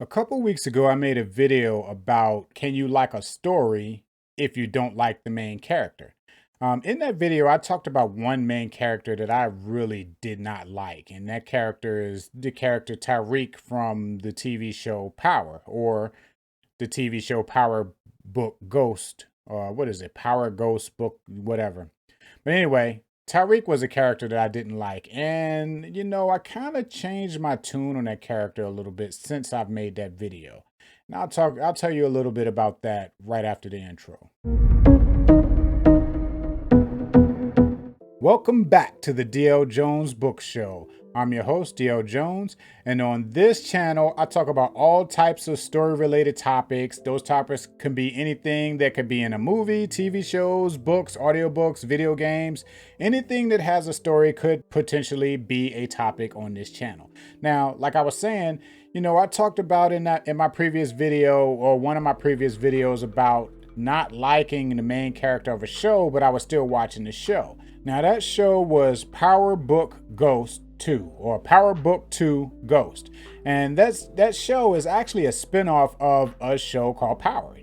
A couple weeks ago, I made a video about can you like a story if you don't like the main character? In that video, I talked about one main character that I really did not like, and that character is the character Tariq from the TV show Power, or the TV show Power Book Ghost, or what is it? Power Ghost Book, whatever. But anyway, Tyreek was a character that I didn't like. And, I kind of changed my tune on that character a little bit since I've made that video. And I'll tell you a little bit about that right after the intro. Welcome back to the DL Jones Book Show. I'm your host, DL Jones, and on this channel, I talk about all types of story-related topics. Those topics can be anything that could be in a movie, TV shows, books, audiobooks, video games. Anything that has a story could potentially be a topic on this channel. Now, like I was saying, I talked about in my previous video, or one of my previous videos, about not liking the main character of a show, but I was still watching the show. Now that show was Power Book Ghost 2, or Power Book 2 Ghost. And that show is actually a spinoff of a show called Power.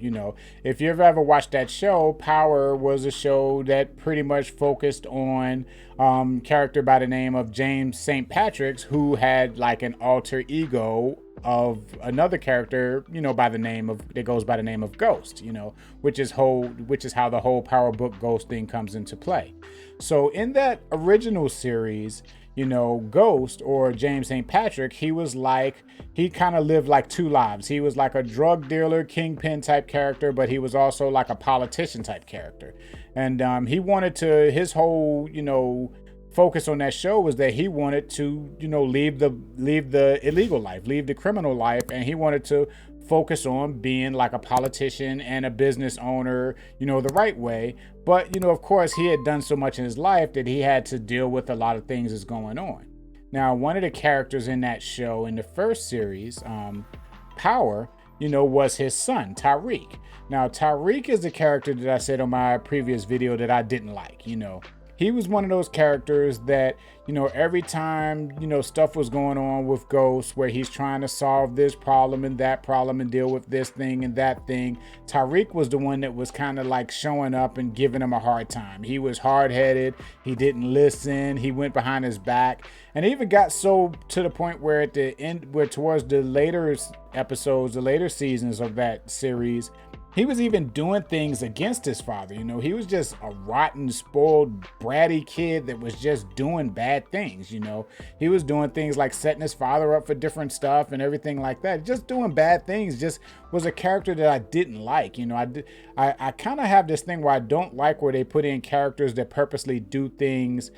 If you've ever watched that show, Power was a show that pretty much focused on character by the name of James St. Patrick's, who had like an alter ego of another character, by the name of that goes by the name of Ghost, which is how the whole Power Book Ghost thing comes into play. So in that original series, Ghost, or James St. Patrick, he kind of lived like two lives. He was like a drug dealer, kingpin type character, but he was also like a politician type character. And he wanted to, his whole, focus on that show was that he wanted to, leave the illegal life, leave the criminal life, and he wanted to focus on being like a politician and a business owner, the right way. But, of course, he had done so much in his life that he had to deal with a lot of things that's going on. Now, one of the characters in that show in the first series, Power, was his son, Tariq. Now, Tariq is the character that I said on my previous video that I didn't like. He was one of those characters that, every time, stuff was going on with Ghost, where he's trying to solve this problem and that problem and deal with this thing and that thing, Tariq was the one that was kind of like showing up and giving him a hard time. He was hard-headed. He didn't listen. He went behind his back. And it even got so to the point where at the end, where towards the later episodes, the later seasons of that series, he was even doing things against his father. He was just a rotten, spoiled, bratty kid that was just doing bad things. He was doing things like setting his father up for different stuff and everything like that. Just doing bad things. Just was a character that I didn't like. I kind of have this thing where I don't like where they put in characters that purposely do things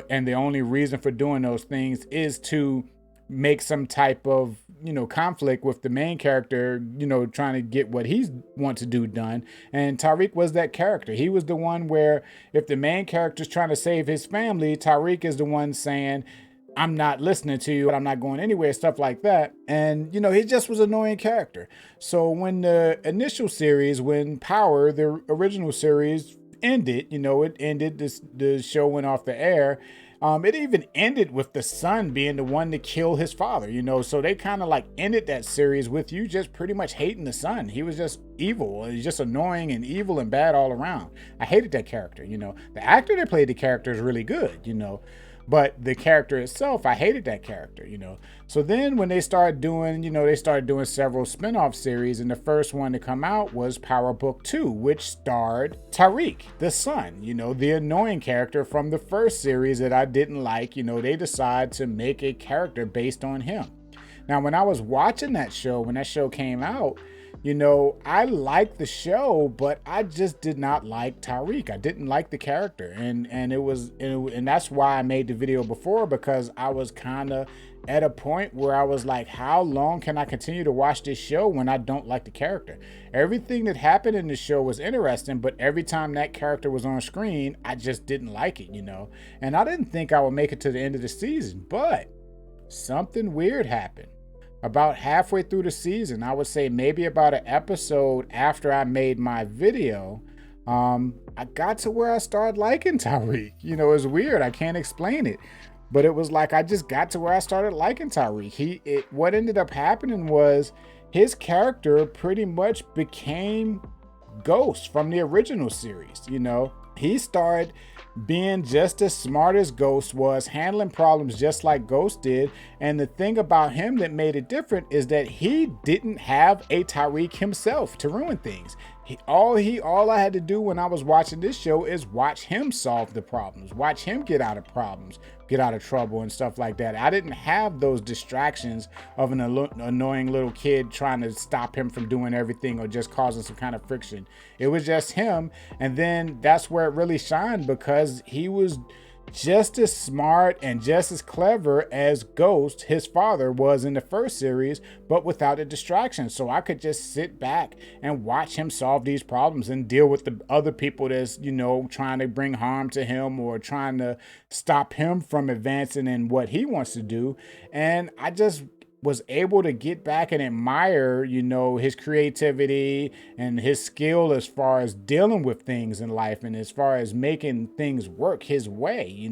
and the only reason for doing those things is to make some type of conflict with the main character, trying to get what he wants to do done. And Tariq was that character. He was the one where if the main character's trying to save his family, Tariq is the one saying, I'm not listening to you, I'm not going anywhere, stuff like that. And, he just was an annoying character. So when the initial series, when Power, the original series, ended, the show went off the air. It even ended with the son being the one to kill his father, so they kind of like ended that series with you just pretty much hating the son. He was just evil. He's just annoying and evil and bad all around. I hated that character. The actor that played the character is really good, but the character itself, I hated that character, So then when they started doing, several spin-off series, and the first one to come out was Power Book 2, which starred Tariq, the son, the annoying character from the first series that I didn't like. They decided to make a character based on him. Now, when I was watching that show, when that show came out, I liked the show, but I just did not like Tariq. I didn't like the character, and that's why I made the video before, because I was kind of at a point where I was like, how long can I continue to watch this show when I don't like the character? Everything that happened in the show was interesting, but every time that character was on screen, I just didn't like it, And I didn't think I would make it to the end of the season, but something weird happened. About halfway through the season, I would say maybe about an episode after I made my video, I got to where I started liking Tariq. It's weird. I can't explain it. But it was like I just got to where I started liking Tariq. What ended up happening was his character pretty much became Ghost from the original series. He started being just as smart as Ghost was, handling problems just like Ghost did. And the thing about him that made it different is that he didn't have a Tariq himself to ruin things. All I had to do when I was watching this show is watch him solve the problems, watch him get out of problems, get out of trouble and stuff like that. I didn't have those distractions of an annoying little kid trying to stop him from doing everything or just causing some kind of friction. It was just him. And then that's where it really shined, because he was just as smart and just as clever as Ghost, his father, was in the first series, but without a distraction. So I could just sit back and watch him solve these problems and deal with the other people that's, trying to bring harm to him or trying to stop him from advancing in what he wants to do. And I just was able to get back and admire, his creativity and his skill as far as dealing with things in life and as far as making things work his way,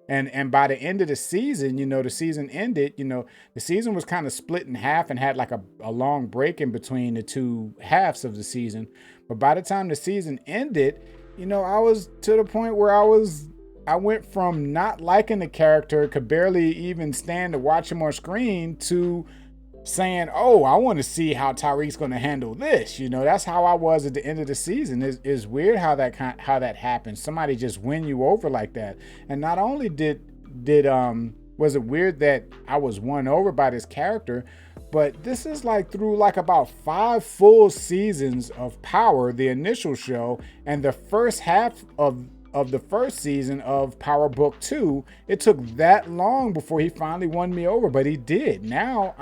And by the end of the season, the season ended, the season was kind of split in half and had like a long break in between the two halves of the season. But by the time the season ended, I was to the point where I went from not liking the character, could barely even stand to watch him on screen, to saying, oh, I want to see how Tariq's going to handle this. That's how I was at the end of the season. It's weird how that happens. Somebody just win you over like that. And not only was it weird that I was won over by this character, but this is like through like about 5 full seasons of Power, the initial show, and the first half of the first season of Power Book 2, it took that long before he finally won me over, but he did. Now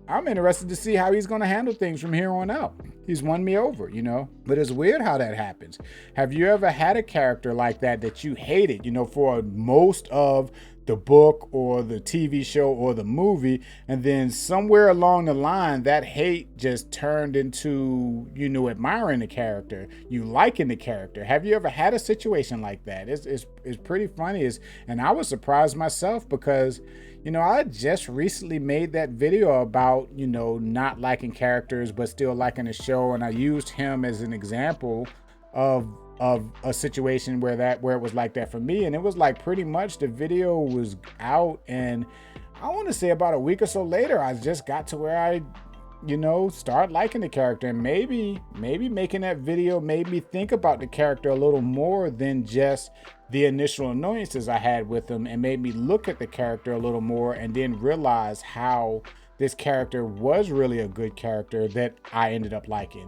I'm interested to see how he's going to handle things from here on out. He's won me over, but it's weird how that happens. Have you ever had a character like that you hated, for most of the book or the TV show or the movie, and then somewhere along the line that hate just turned into admiring the character, you liking the character? Have you ever had a situation like that? It's pretty funny. And I was surprised myself, because I just recently made that video about not liking characters but still liking the show, and I used him as an example of a situation where it was like that for me. And it was like pretty much the video was out, and I want to say about a week or so later, I just got to where I start liking the character. And maybe making that video made me think about the character a little more than just the initial annoyances I had with him, and made me look at the character a little more, and then realize how this character was really a good character that I ended up liking,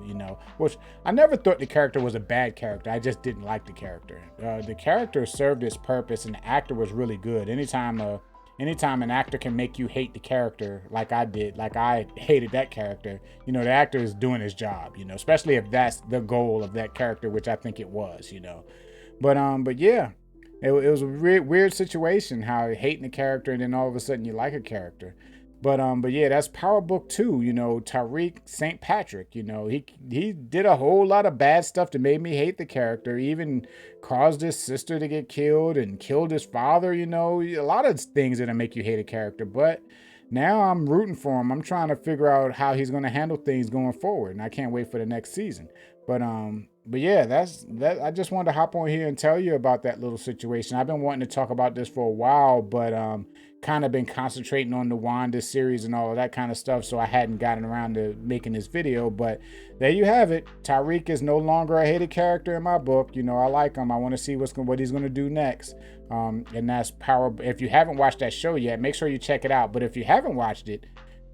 which I never thought the character was a bad character. I just didn't like the character. The character served its purpose, and the actor was really good. Anytime an actor can make you hate the character like I did, like I hated that character, the actor is doing his job, especially if that's the goal of that character, which I think it was, But yeah, it was a weird situation, how hating a character and then all of a sudden you like a character. But yeah, that's Power Book 2, Tariq St. Patrick, he did a whole lot of bad stuff that made me hate the character. He even caused his sister to get killed and killed his father, a lot of things that'll make you hate a character. But now I'm rooting for him. I'm trying to figure out how he's going to handle things going forward, and I can't wait for the next season. But yeah, that's that. I just wanted to hop on here and tell you about that little situation. I've been wanting to talk about this for a while, but kind of been concentrating on the Wanda series and all of that kind of stuff, so I hadn't gotten around to making this video. But there you have it. Tariq is no longer a hated character in my book. I like him. I want to see what he's going to do next. And that's Power. If you haven't watched that show yet, make sure you check it out. But if you haven't watched it,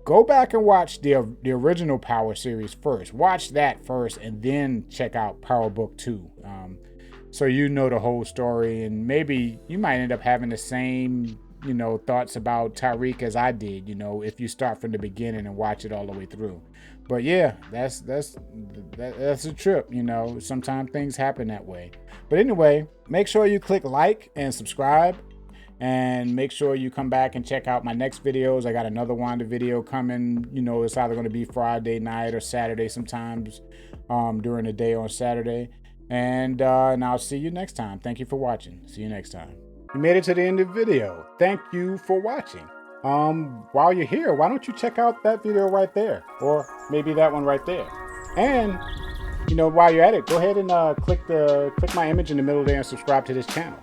go back and watch the original Power series first. Watch that first, and then check out Power Book 2. So the whole story, and maybe you might end up having the same thoughts about Tariq as I did, if you start from the beginning and watch it all the way through. But yeah, that's a trip, sometimes things happen that way. But anyway, make sure you click like and subscribe, and make sure you come back and check out my next videos. I got another Wanda video coming. It's either going to be Friday night or Saturday, sometimes during the day on Saturday. And I'll see you next time. Thank you for watching. See you next time. You made it to the end of the video. Thank you for watching. While you're here, why don't you check out that video right there, or maybe that one right there. And while you're at it, go ahead and click my image in the middle there and subscribe to this channel.